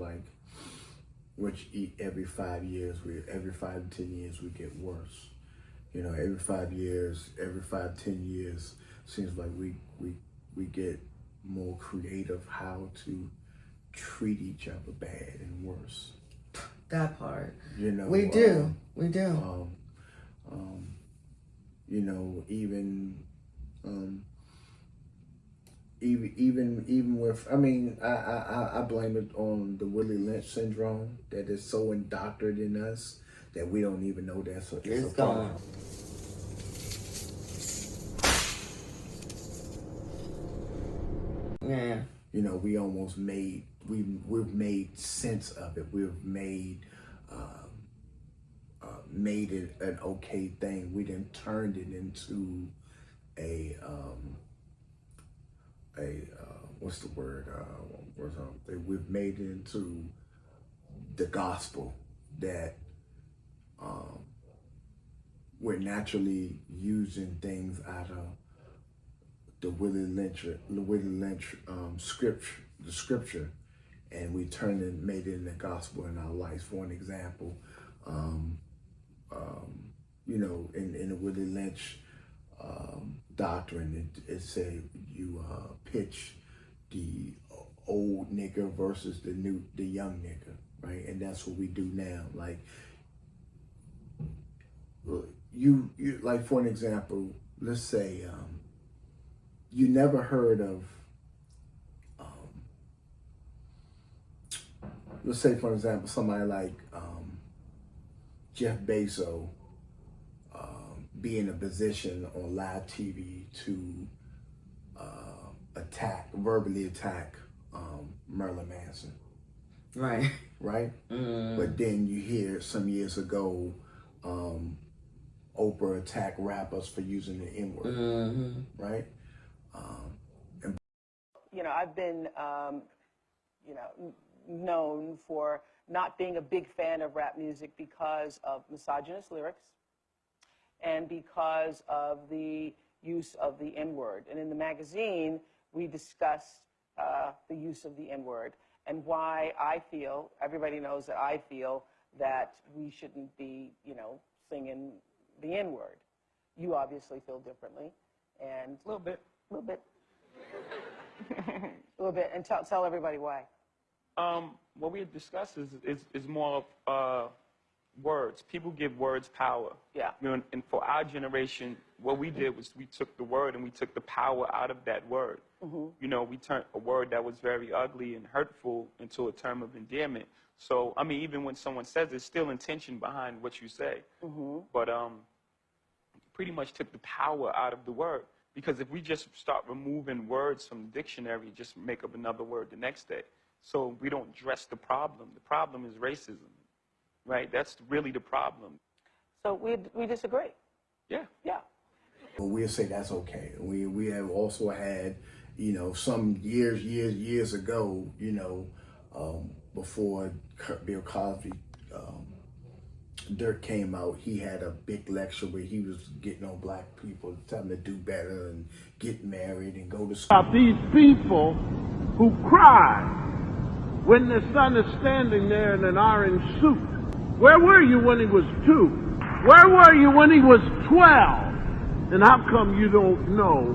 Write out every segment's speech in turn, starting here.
like, every 5 years, every 5 to 10 years, we get worse. You know, every 5 years, every 5, 10 years, seems like we get more creative how to treat each other bad and worse. That part. You know, we do. You know, even with, I mean, I blame it on the Willie Lynch syndrome that is so indoctrinated in us that we don't even know that's it's a problem. Yeah. You know, we almost we've made sense of it. We've made it an okay thing. We then turned it into a what's the word? We've made it into the gospel that we're naturally using things out of the Willie Lynch scripture, and we turned it, made it in the gospel in our lives. For an example, you know, in the Willie Lynch doctrine, it said you pitch the old nigger versus the young nigger, right? And that's what we do now. Like you like, for an example, let's say you never heard of let's say, for example, somebody like Jeff Bezos be in a position on live TV to verbally attack Marilyn Manson. Right. Right? But then you hear some years ago, Oprah attacked rappers for using the N-word. Right? You know, I've been, you know, known for not being a big fan of rap music because of misogynist lyrics and because of the use of the N-word. And in the magazine, we discussed the use of the N-word and why I feel, everybody knows that I feel that we shouldn't be, you know, singing the N-word. You obviously feel differently. And A little bit. A little bit. A little bit. And tell everybody why. What we had discussed is more of words. People give words power. Yeah. You know, and for our generation, what we did was we took the word and we took the power out of that word. You know, we turned a word that was very ugly and hurtful into a term of endearment. So, I mean, even when someone says, there's still intention behind what you say. But pretty much took the power out of the word. Because if we just start removing words from the dictionary, just make up another word the next day. So we don't address the problem. The problem is racism, right? That's really the problem. So we disagree. Yeah. Yeah. But we'll say that's okay. We have also had, you know, some years ago, you know, before Bill Cosby, Dirk came out, he had a big lecture where he was getting on black people, telling them to do better and get married and go to school. About these people who cry when their son is standing there in an orange suit. Where were you when he was 2? Where were you when he was 12? And how come you don't know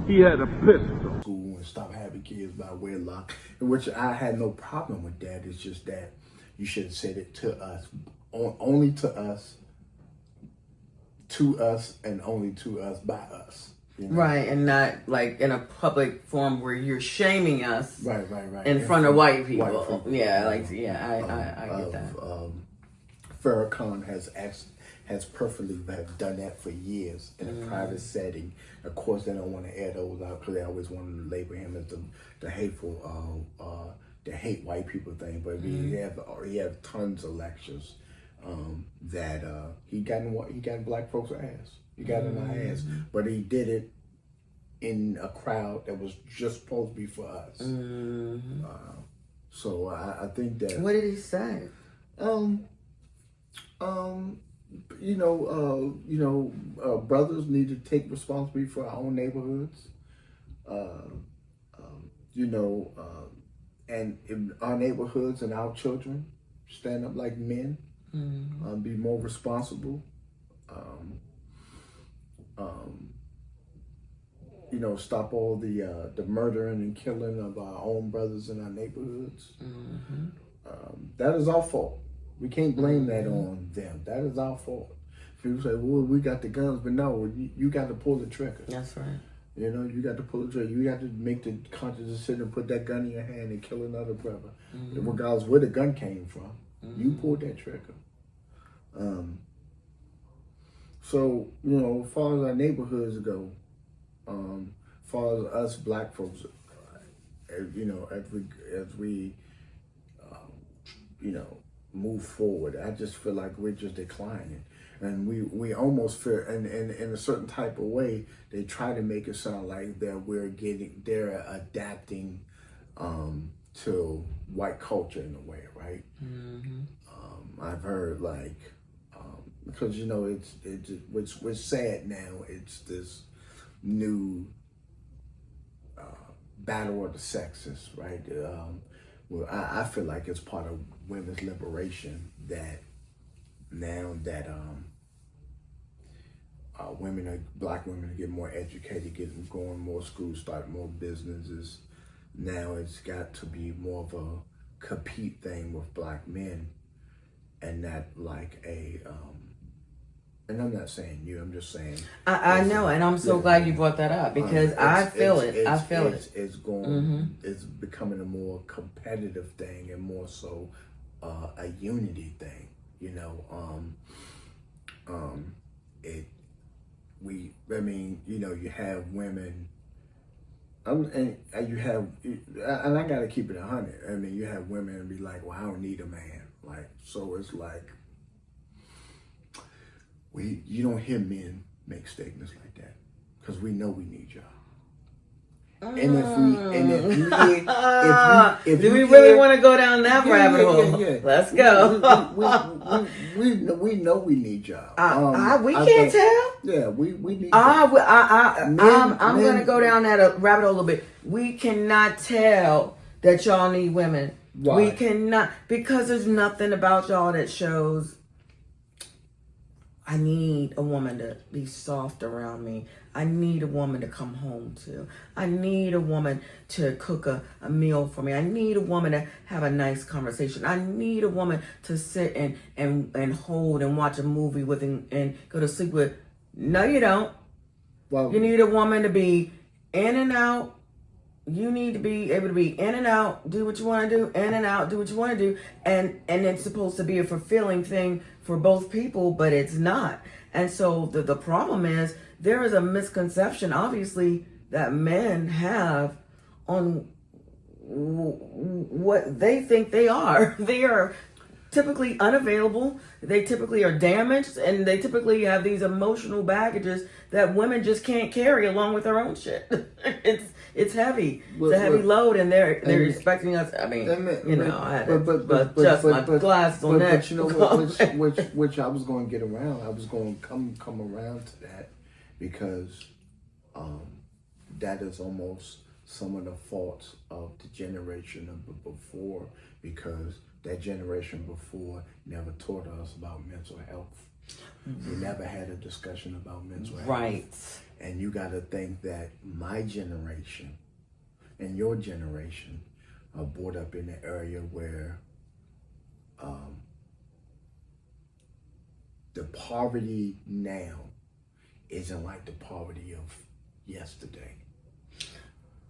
he had a pistol? School and stop having kids by wedlock, which I had no problem with that. It's just that you should have said it to us, only to us, and only to us by us. You know? Right, and not like in a public forum where you're shaming us. Right. In front of white people. Yeah, like I get that. Farrakhan has perfectly done that for years in a private setting. Of course, they don't want to air those out because they always want to label him as the hateful, the hate white people thing. But he had tons of lectures that he got in black folks' ass. He got in our ass, but he did it in a crowd that was just supposed to be for us. So I think that. What did he say? Brothers need to take responsibility for our own neighborhoods. and in our neighborhoods and our children stand up like men, be more responsible. You know, stop all the murdering and killing of our own brothers in our neighborhoods. That is our fault. We can't blame that on them. That is our fault. People say, well, we got the guns, but no, you got to pull the trigger. That's right. You know, you got to pull the trigger. You got to make the conscious decision and put that gun in your hand and kill another brother. Regardless where the gun came from, you pulled that trigger. So, you know, as far as our neighborhoods go, as far as us black folks, you know, as we you know, move forward, I just feel like we're just declining. And we almost feel, and in a certain type of way, they try to make it sound like that they're adapting to white culture in a way, right? I've heard like, because you know what's sad now, it's this new battle of the sexes, right? Well, I feel like it's part of women's liberation that now that black women are getting more educated, going more schools, start more businesses. Now it's got to be more of a compete thing with black men, and not like a. And I'm not saying you. I'm just saying. I know, and I'm so glad you brought that up because I feel it. I feel it. It's going. It's becoming a more competitive thing, and more so a unity thing. You know, I mean, you know, you have women. And you have, and I gotta keep it 100. I mean, you have women and be like, well, I don't need a man. Like, so it's like. You don't hear men make statements like that because we know we need y'all. And if do we really want to go down that rabbit hole? Yeah. Let's go. we know we need y'all. We can't tell. Yeah, we need. I'm gonna go down that rabbit hole a little bit. We cannot tell that y'all need women. Why? We cannot, because there's nothing about y'all that shows. I need a woman to be soft around me. I need a woman to come home to. I need a woman to cook a meal for me. I need a woman to have a nice conversation. I need a woman to sit and hold and watch a movie with and go to sleep with. No, you don't. Well, you need a woman to be in and out. You need to be able to be in and out, do what you want to do, in and out, do what you want to do. And it's supposed to be a fulfilling thing for both people, but it's not. And so the problem is there is a misconception, obviously, that men have on what they think they are. They are typically unavailable. They typically are damaged, and they typically have these emotional baggages that women just can't carry along with their own shit. It's heavy. It's a heavy load, and they're expecting us. I mean, you know, I had to adjust my glasses on that. But you know what? Which I was going to get around. I was going to come around to that because that is almost some of the faults of the generation of before, because that generation before never taught us about mental health. We never had a discussion about mental health. Right. And you got to think that my generation and your generation are brought up in an area where the poverty now isn't like the poverty of yesterday.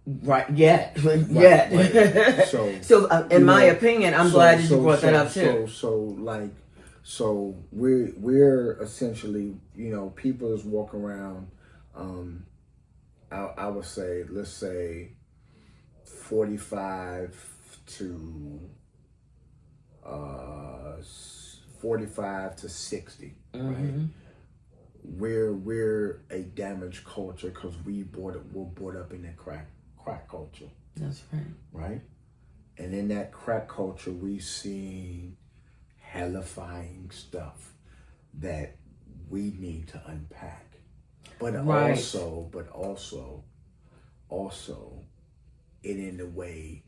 Right, yet. Right. So in my opinion, I'm glad that you brought that up too. So we're essentially, you know, people is walking around. I would say, let's say, 45 to 60, right? We're a damaged culture because we're brought up in that crack culture. That's right. Right? And in that crack culture, we seen hellifying stuff that we need to unpack. But also, it in a way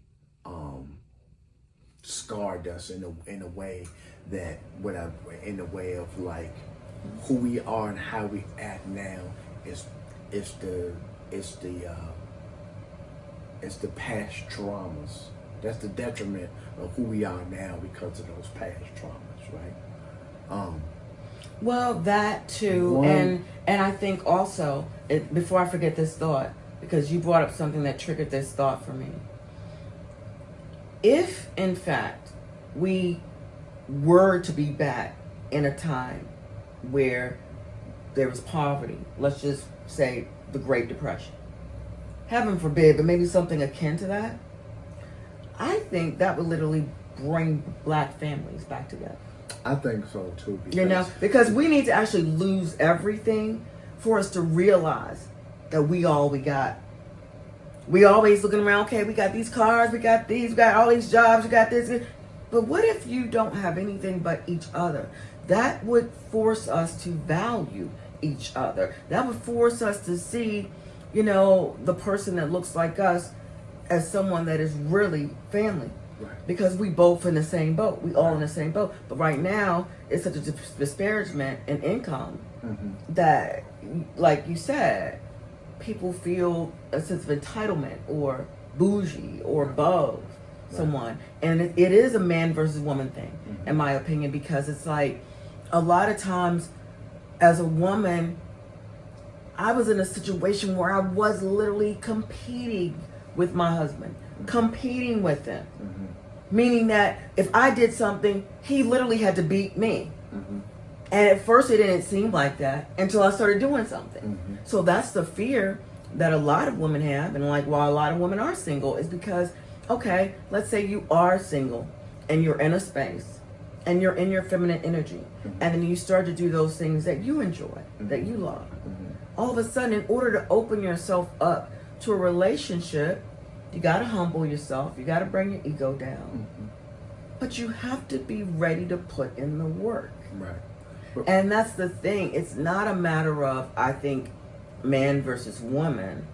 scarred us in a way that in the way of like who we are and how we act now is the past traumas. That's the detriment of who we are now because of those past traumas, right? Well, that too, and I think also, before I forget this thought, because you brought up something that triggered this thought for me. If, in fact, we were to be back in a time where there was poverty, let's just say the Great Depression, heaven forbid, but maybe something akin to that, I think that would literally bring black families back together. I think so too. Because we need to actually lose everything for us to realize that we all we got. We always looking around, okay, we got these cars, we got these, we got all these jobs, we got this. But what if you don't have anything but each other? That would force us to value each other. That would force us to see, the person that looks like us as someone that is really family. Right. Because we both in the same boat. We all in the same boat. But right now, it's such a disparagement in income that, like you said, people feel a sense of entitlement or bougie or above someone. And it is a man versus woman thing, in my opinion, because it's like a lot of times as a woman, I was in a situation where I was literally competing with my husband, competing with him. Meaning that if I did something, he literally had to beat me. And at first it didn't seem like that until I started doing something. So that's the fear that a lot of women have, and like why a lot of women are single is because, okay, let's say you are single and you're in a space and you're in your feminine energy, and then you start to do those things that you enjoy, that you love. All of a sudden, in order to open yourself up to a relationship, you got to humble yourself. You got to bring your ego down. But you have to be ready to put in the work. Right. And that's the thing. It's not a matter of, I think, man versus woman.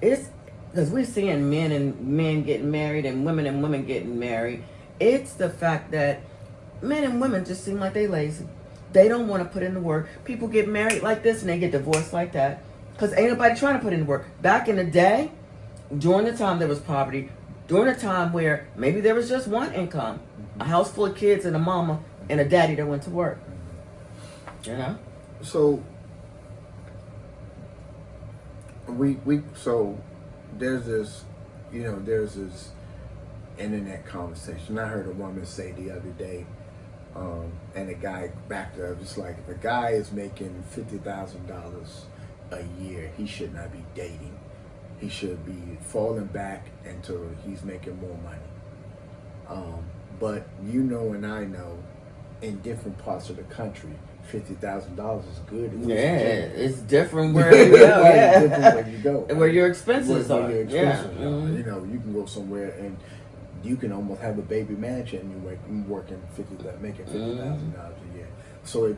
It's because we're seeing men getting married and women getting married. It's the fact that men and women just seem like they lazy. They don't want to put in the work. People get married like this and they get divorced like that because ain't nobody trying to put in the work. Back in the day, during the time there was poverty, during a time where maybe there was just one income, a house full of kids and a mama and a daddy that went to work. So so there's this internet conversation. I heard a woman say the other day, and a guy backed her up. It's like if a guy is making $50,000 a year, he should not be dating. He should be falling back until he's making more money. But and I know, in different parts of the country, $50,000 is good. It's different where you go. It's different where you go. And where your expenses where are. your expenses are. You can go somewhere and you can almost have a baby mansion and you're making $50,000 a year. So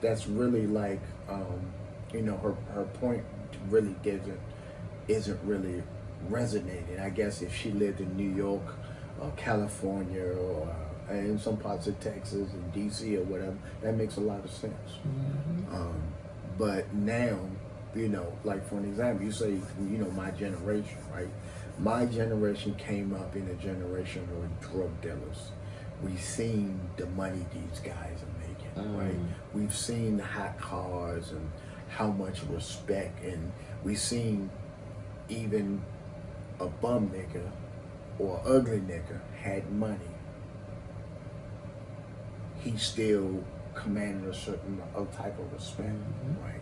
that's really like her point really isn't really resonating. I guess if she lived in New York or California or in some parts of Texas and DC or whatever, that makes a lot of sense. But now, like for an example, you say, my generation, right? My generation came up in a generation of drug dealers. We've seen the money these guys are making, right? We've seen the hot cars and how much respect, and we've seen even a bum nigga or ugly nigga had money. He still commanded a certain type of respect, right?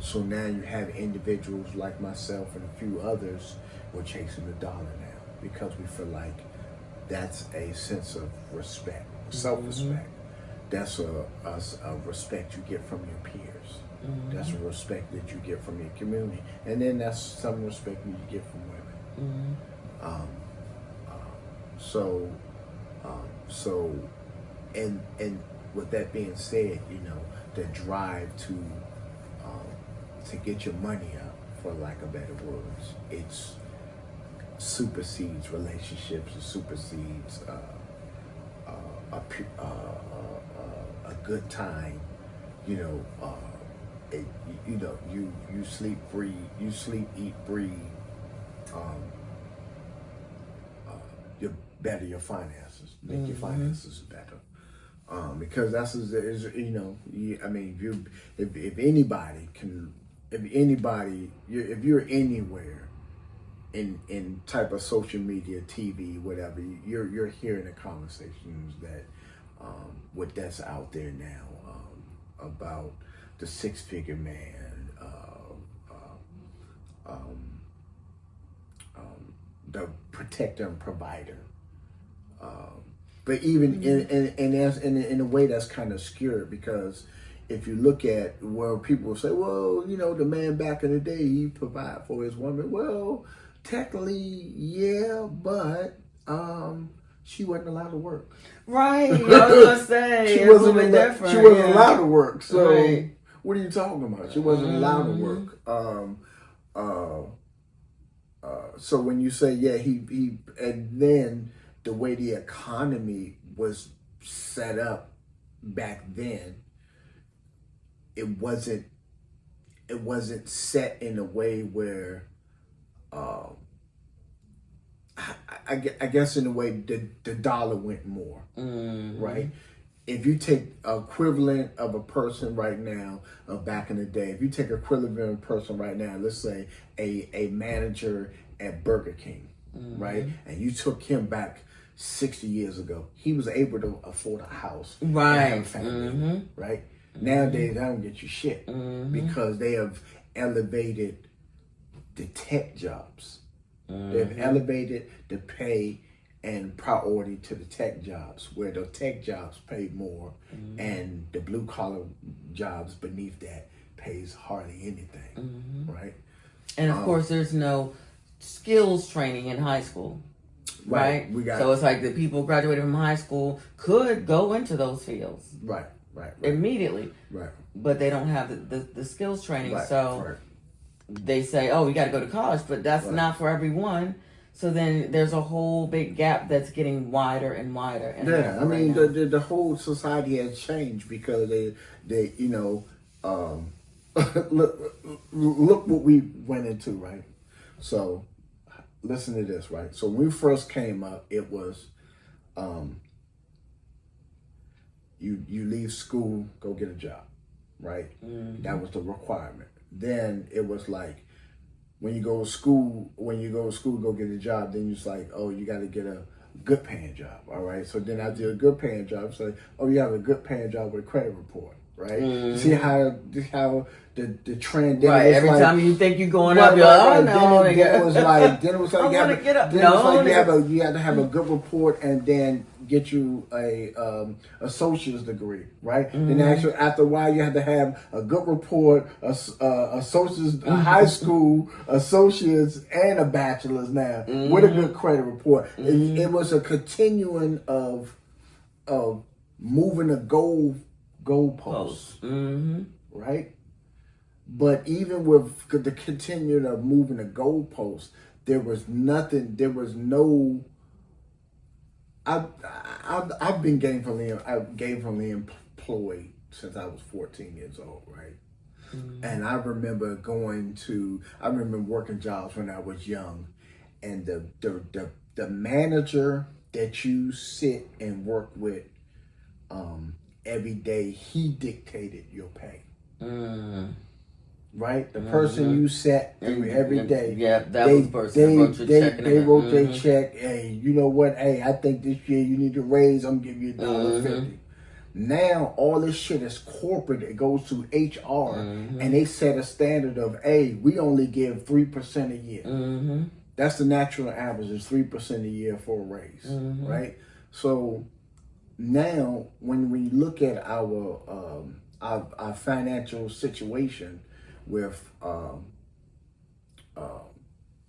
So now you have individuals like myself and a few others who are chasing the dollar now because we feel like that's a sense of respect, self-respect. That's a respect you get from your peers. That's a respect that you get from your community, and then that's some respect you get from women. And with that being said, the drive to get your money up, for lack of better words, supersedes relationships. It supersedes a good time. You know, you sleep, breathe. You sleep, eat, breathe. You better your finances. Make your finances better. Because that's if you're anywhere in type of social media, TV, whatever, you're hearing the conversations that what that's out there now about the six-figure man, the protector and provider. But even in a way that's kind of skewed, because if you look at where people say, well, the man back in the day, he provided for his woman. Well, technically, yeah, but she wasn't allowed to work. Right. I was gonna say She it's wasn't a little bit different. She wasn't yeah. allowed to work. So Right. what are you talking about? She wasn't allowed to work. So when you say, yeah, he and then the way the economy was set up back then, it wasn't set in a way where I guess in a way the dollar went more, right? If you take equivalent of a person right now, back in the day, if you take equivalent of a person right now, let's say a manager at Burger King, right? And you took him back 60 years ago, he was able to afford a house, Right. and have a family, right? Nowadays, I don't get you shit because they have elevated the tech jobs. They've elevated the pay and priority to the tech jobs, where the tech jobs pay more and the blue collar jobs beneath that pays hardly anything, right? And of course, there's no skills training in high school. Right. So it's like the people graduated from high school could go into those fields right. immediately, Right. but they don't have the skills training. Right. So Right. they say, oh, we got to go to college, but that's Right. not for everyone. So then there's a whole big gap that's getting wider and wider. And Yeah, I right mean now. the whole society has changed because they look what we went into, right? So listen to this, right? So when we first came up, it was you leave school, go get a job, right? That was the requirement. Then it was like when you go to school, go get a job, then it's like, oh, you got to get a good paying job, all right? So then after a good paying job, it's like, oh, you have a good paying job with a credit report, right? See how the trend. Then Right, it was every like, time you think you're going up, you're like, oh no. Then it was like, I wanna get up. you had to have a good report and then get you a associate's degree, right? Then actually after a while you had to have a good report, associate's, a high school associates, and a bachelor's now with a good credit report. It was a continuing of moving a goalpost, right? But even with the continuing of moving the goalpost, there was nothing. There was no. I've been gainfully employed since I was 14 years old, right? And I remember working jobs when I was young, and the manager that you sit and work with every day, he dictated your pay. Right? The person you sat through every day. Yeah, that was the person that wrote your check. They wrote their check. Hey, you know what? Hey, I think this year you need to raise. I'm giving you $1.50. Now all this shit is corporate. It goes to HR, and they set a standard of, hey, we only give 3% a year. That's the natural average, is 3% a year for a raise, right? So now when we look at our financial situation with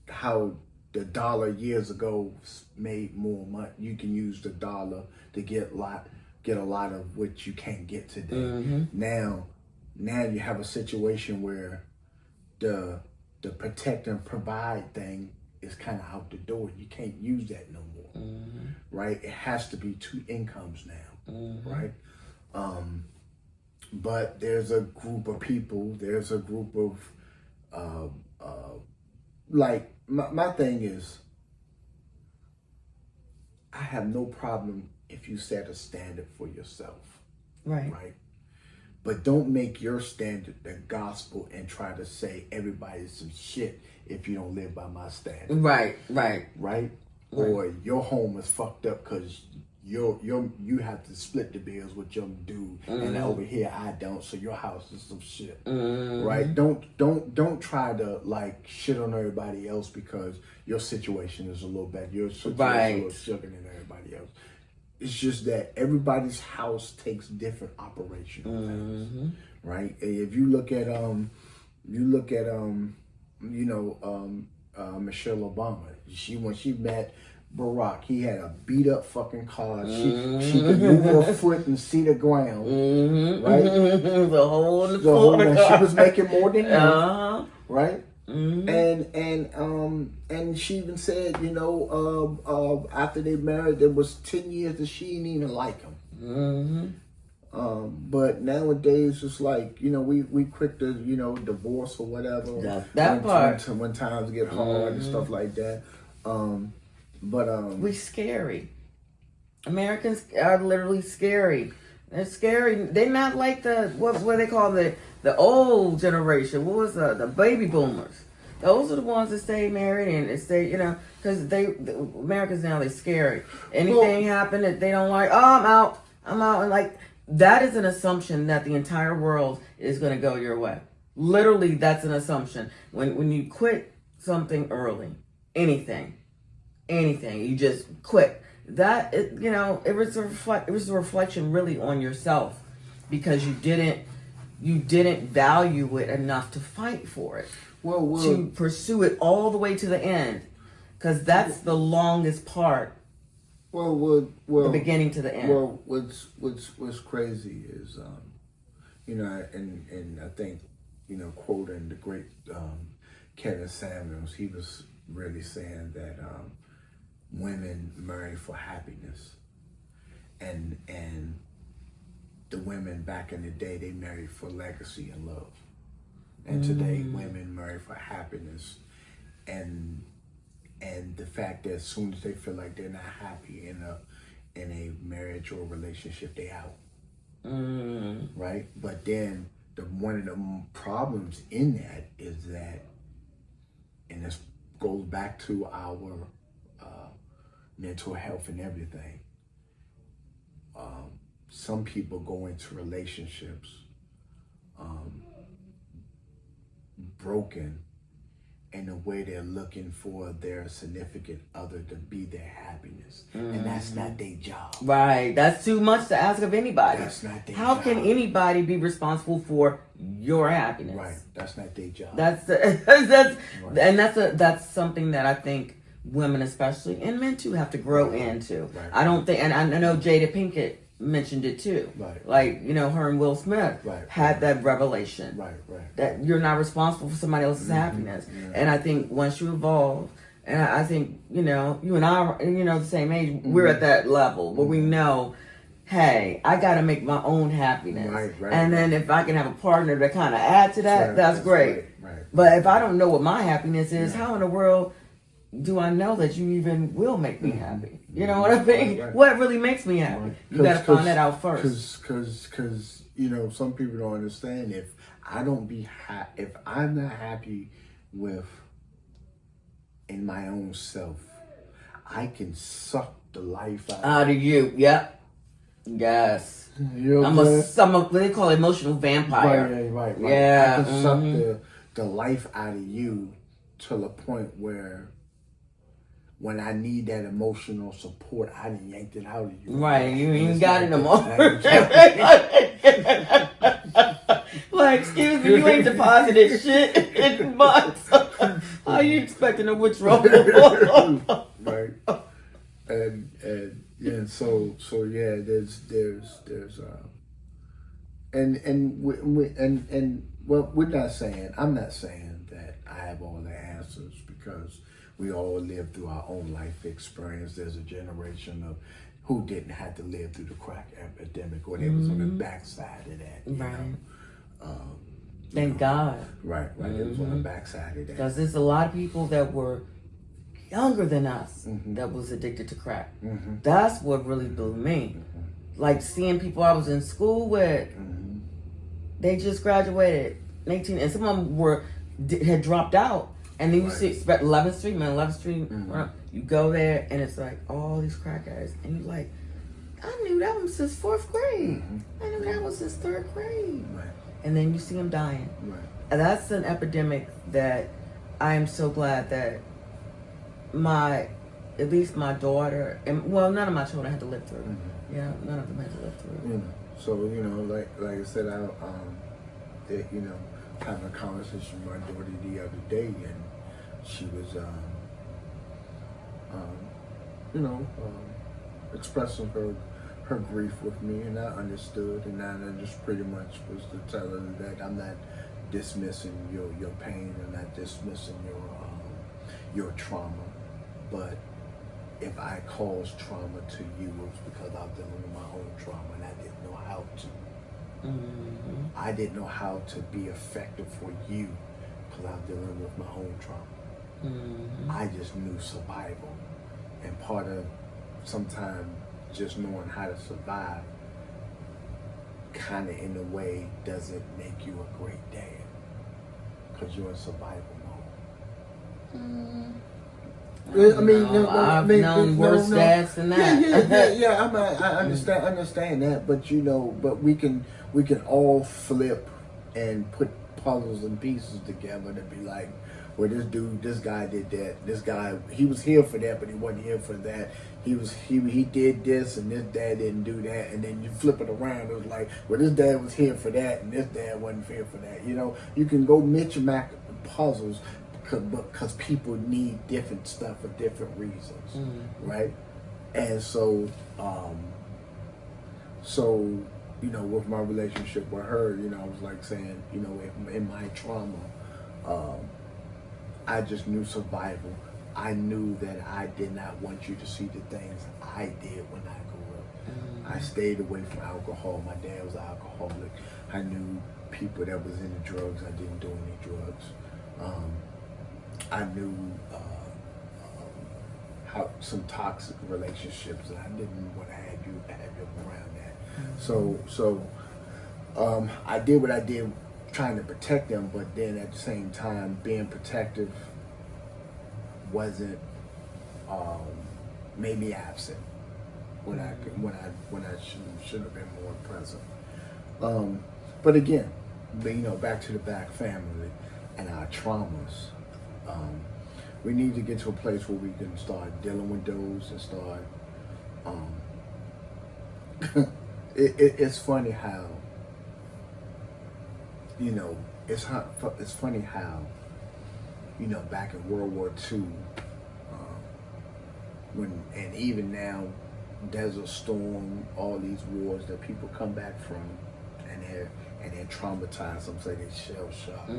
how the dollar years ago made more money, you can use the dollar to get a lot of what you can't get today. Now you have a situation where the protect and provide thing is kind of out the door. You can't use that no more, right? It has to be 2 incomes now, right? But there's a group of people. There's a group of like my thing is, I have no problem if you set a standard for yourself, Right. right? But don't make your standard the gospel and try to say everybody's some shit if you don't live by my standard, Right. right? Or your home is fucked up because you have to split the bills with your dude, and over here I don't, so your house is some shit, right? Don't try to like shit on everybody else because your situation is a little better, your situation is a little sugar than everybody else. It's just that everybody's house takes different operational things, right? If you look at Michelle Obama, when she met Barack, he had a beat up fucking car. She could move her foot and see the ground, right? The hole in the So floor. when she was making more than him, right? Mm-hmm. And she even said, after they married, there was 10 years that she didn't even like him. But nowadays it's like, we quick to, divorce or whatever. That part. When times get hard and stuff like that. We scary. Americans are literally scary. They're scary. They're not like what they call the old generation. What was the baby boomers? Those are the ones that stay married and stay, because Americans now, they're scary. Anything happen that they don't like, I'm out. And like, that is an assumption that the entire world is going to go your way. Literally, that's an assumption. When you quit something early, anything, you just quit. That, it was a reflection really on yourself because you didn't value it enough to fight for it. To pursue it all the way to the end, because that's the longest part. The beginning to the end. Well, what's crazy is, and I think, quoting the great Kevin Samuels, he was really saying that women marry for happiness, and the women back in the day, they married for legacy and love. And today, women marry for happiness, and the fact that as soon as they feel like they're not happy in a marriage or relationship, they out, right? But then one of the problems in that is that, and this goes back to our mental health and everything. Some people go into relationships broken in the way they're looking for their significant other to be their happiness. And that's not their job. Right. That's too much to ask of anybody. That's not their How job. can anybody be responsible for your happiness? Right. That's not their job. That's something that I think women especially, and men too, have to grow into. Right. I don't think, and I know Jada Pinkett mentioned it too. Right. Like, her and Will Smith had that revelation. Right. That you're not responsible for somebody else's happiness. Yeah. And I think once you evolve, and I think, you and I are, the same age, we're at that level where we know, hey, I got to make my own happiness. Right. And then if I can have a partner to kind of add to that, that's great. Right. But if I don't know what my happiness is, how in the world do I know that you even will make me happy? You know what I mean? Right. What really makes me happy? Right. You got to find that out first. Because some people don't understand, if I'm not happy in my own self, I can suck the life Out of you. Yep. Yes. I'm what they call emotional vampire. Right. Yeah. I can suck the life out of you to the point where when I need that emotional support, I done yanked it out of you. Right, you ain't got it no more. Like, excuse me, you ain't deposited shit in months. How you expecting to withdraw? Right. And so yeah, there's I'm not saying that I have all the answers, because we all lived through our own life experience. There's a generation of who didn't have to live through the crack epidemic, or they was on the backside of that. You Right. know? Thank God. Right. It was on the backside of that. Because there's a lot of people that were younger than us that was addicted to crack. That's what really blew me. Like seeing people I was in school with, they just graduated 18, and some of them had dropped out. And then you see 11th Street, man, 11th Street, you go there and it's like all these crackheads. And you're like, I knew that was since 4th grade. I knew that was since 3rd grade. Right. And then you see them dying. Right. And that's an epidemic that I am so glad that at least my daughter, and well, none of my children had to live through. Yeah, none of them had to live through. You know, so like I said, having a conversation with my daughter the other day, and she was, expressing her grief with me, and I understood, and I just pretty much was to tell her that I'm not dismissing your pain, I'm not dismissing your trauma, but if I caused trauma to you, it was because I was dealing with my own trauma, and I didn't know how to. I didn't know how to be effective for you because I was dealing with my own trauma. I just knew survival, and part of sometimes just knowing how to survive kind of in a way doesn't make you a great dad because you're in survival mode. I've known worse dads than that. Yeah. I understand that, but we can all flip and put puzzles and pieces together to be like, well, this guy did that. This guy, he was here for that, but he wasn't here for that. He did this, and this dad didn't do that. And then you flip it around, it was like, well, this dad was here for that, and this dad wasn't here for that. You can go mix and match puzzles. Because people need different stuff for different reasons, right? And so, with my relationship with her, I was like saying, in my trauma, I just knew survival. I knew that I did not want you to see the things I did when I grew up. I stayed away from alcohol. My dad was an alcoholic. I knew people that was into drugs. I didn't do any drugs. I knew how some toxic relationships, and I didn't want to have you around that. So I did what I did, trying to protect them, but then at the same time, being protective wasn't made me absent when I should have been more present. But again, back to the Black family and our traumas. We need to get to a place where we can start dealing with those and start. It's funny how, it's funny how, back in World War II, and even now, Desert Storm, all these wars that people come back from, and they're traumatized. Some say they shell shocked,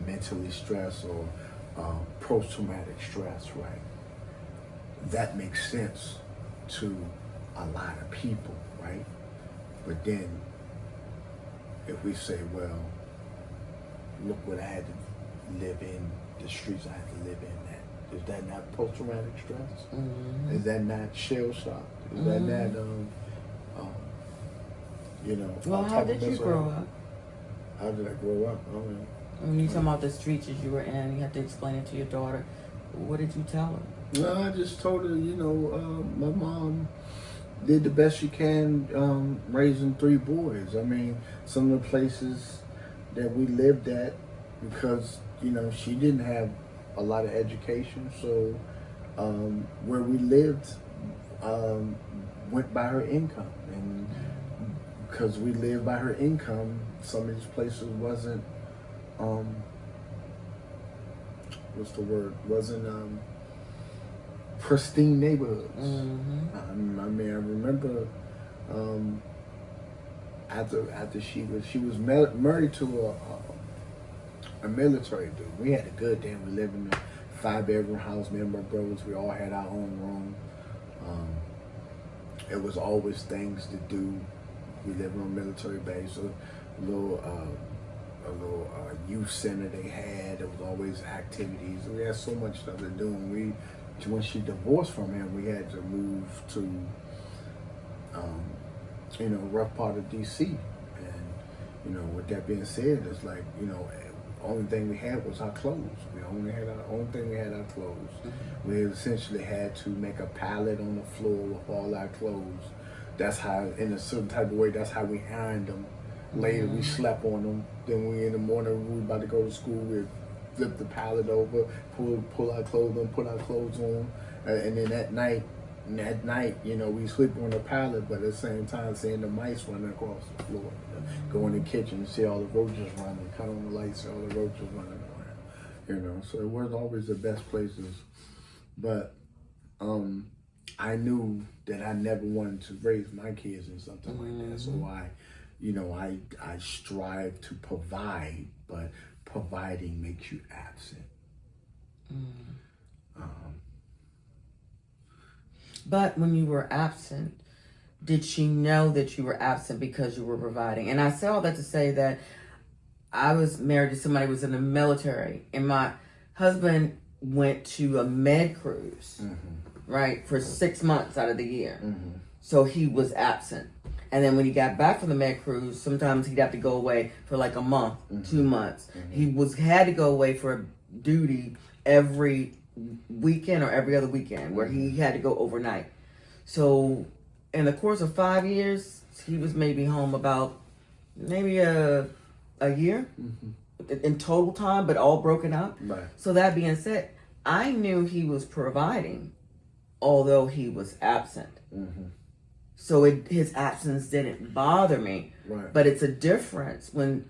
mentally stressed, or post-traumatic stress, right? That makes sense to a lot of people, right? But then, if we say, well, look what I had to live in, the streets I had to live in, is that not post-traumatic stress? Is that not shell shock? Is that not, Well, how did you grow up? How did I grow up? When you talking about the streets as you were in, you had to explain it to your daughter. What did you tell her? No, I just told her, my mom did the best she can raising 3 boys. I mean, some of the places that we lived at, because, she didn't have a lot of education, so where we lived went by her income. And because we lived by her income, some of these places wasn't wasn't pristine neighborhoods. I remember after she was married to a military dude. We had a good day. We lived in a 5-bedroom house. Me and my brothers, we all had our own room. It was always things to do. We lived on a military base, a little youth center they had. There was always activities. We had so much stuff to do. And when she divorced from him, we had to move to, rough part of DC. And, with that being said, it's like, only thing we had was our clothes. Only thing we had our clothes. Mm-hmm. We essentially had to make a pallet on the floor with all our clothes. That's how, in a certain type of way, that's how we ironed them. Later, we slept on them. Then in the morning, when we were about to go to school, we'd flip the pallet over, pull our clothes on, put our clothes on. And then at night, we sleep on the pallet, but at the same time, seeing the mice running across the floor. Go in the kitchen, see all the roaches running, cut on the lights, see all the roaches running around. So it wasn't always the best places. But I knew that I never wanted to raise my kids in something like that. So I strive to provide, but providing makes you absent. But when you were absent, did she know that you were absent because you were providing? And I say all that to say that I was married to somebody who was in the military, and my husband went to a med cruise, right, for 6 months out of the year. So he was absent. And then when he got back from the med cruise, sometimes he'd have to go away for like a month, 2 months. He had to go away for duty every weekend or every other weekend, where he had to go overnight. So in the course of 5 years, he was maybe home about maybe a year in total time, but all broken up. Right. So that being said, I knew he was providing, although he was absent. So his absence didn't bother me. Right. But it's a difference when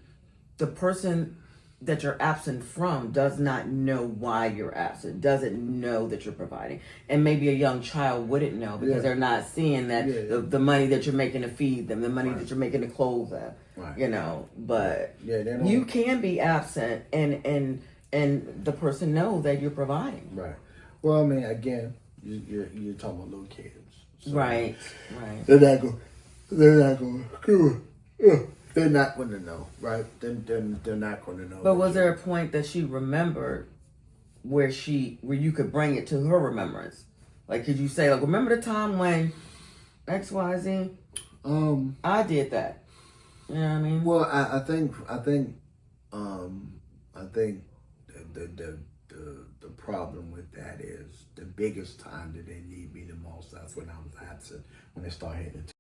the person that you're absent from does not know why you're absent, doesn't know that you're providing. And maybe a young child wouldn't know because they're not seeing that the money that you're making to feed them, the money that you're making to clothe them, but you can be absent and the person know that you're providing. Right. Well, I mean, again, you're talking about little kids. So Right. They're not going to know, right? They're not going to know. But was there a point that she remembered where you could bring it to her remembrance? Like, could you say, like, remember the time when XYZ? I did that. You know what I mean? Well, I think the problem with that is the biggest time that they need me the most. That's when I was absent, when they start hitting the